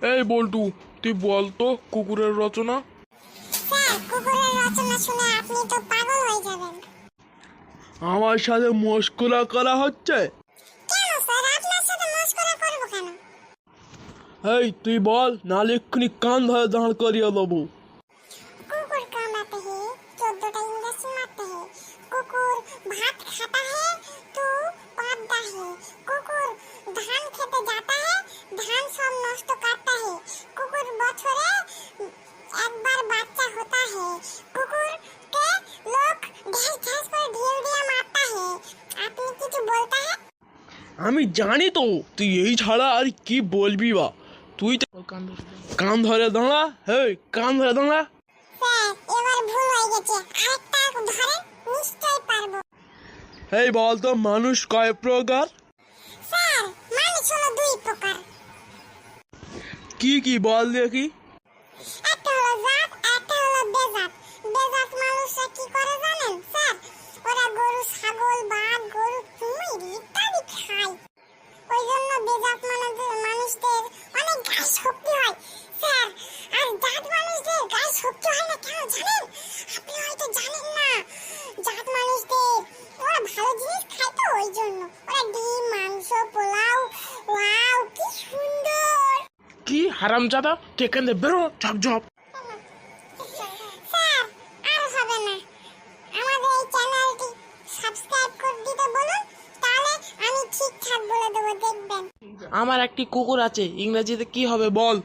এই বল্টু, তুই বল তো কুকুরের রচনা। স্যার, কুকুরের রচনা শুনে আপনি তো পাগল হয়ে যাবেন। আমার সাথে মস্করা করা হচ্ছে? কেন স্যার, আপনার সাথে মস্করা করব কেন? এই তুই বল, নালে এক্ষুনি কান ধরে দাঁড় করিয়ে দেবো। कुकुर कामड़ाते हैं, 14টা इंजेक्शन मारते हैं। कुकुर भात खाता है तो पापता है। कुकुर धान खेते जाता है, धान सब नष्ट करता है। कुकुर बछरे একবার বাচ্চা होता है। कुकुर के लोग ढेस ढेस করে ঢিল দিয়ে মারता है। আপনি কিছু বলতে है? আমি জানি তো তুই এই ছাড়া আর কি বলবি বা। তুই তো কান ধরে দাঁড়া, হেই কান ধরে দাঁড়া। স্যার, এবার ভুল হয়ে গেছে, আরেকটা ধরেন, নিশ্চয়ই পারবো। এই বল তো মানুষ কয় প্রকার? স্যার, মানুষ হলো দুই প্রকার। কি কি বল দেখি। একটা হলো জাত, একটা হলো বেজাত। বেজাত মানুষরা কি করে জানেন স্যার? ওরা গরু, ছাগল, বাঘ, গরু, কুমির ইত্যাদি খায়। ওই জন্য বেজাত মানুষদের অনেক গায়ে শক্তি হয় স্যার। আর জাত মানুষদের গায়ে শক্তি হয় না কেন জানেন? আপনি হয়তো জানেন না। জাত মানুষদের ওরা ভালো জিনিস খায় তো, ওই জন্য ওরা ডিম, মাংস, পোলাও, ওয়াও কি সুন্দর। কি হারামজাদা, তুই এখান থেকে বেরো, ঝপ ঝপ। স্যার, আর হবে না। আমাদের এই চ্যানেলটি সাবস্ক্রাইব করে দিতে বলুন, তাহলে আমি ঠিকঠাক বলে দেবো, দেখবেন। আমার একটি কুকুর আছে, ইংরেজিতে কি হবে বল?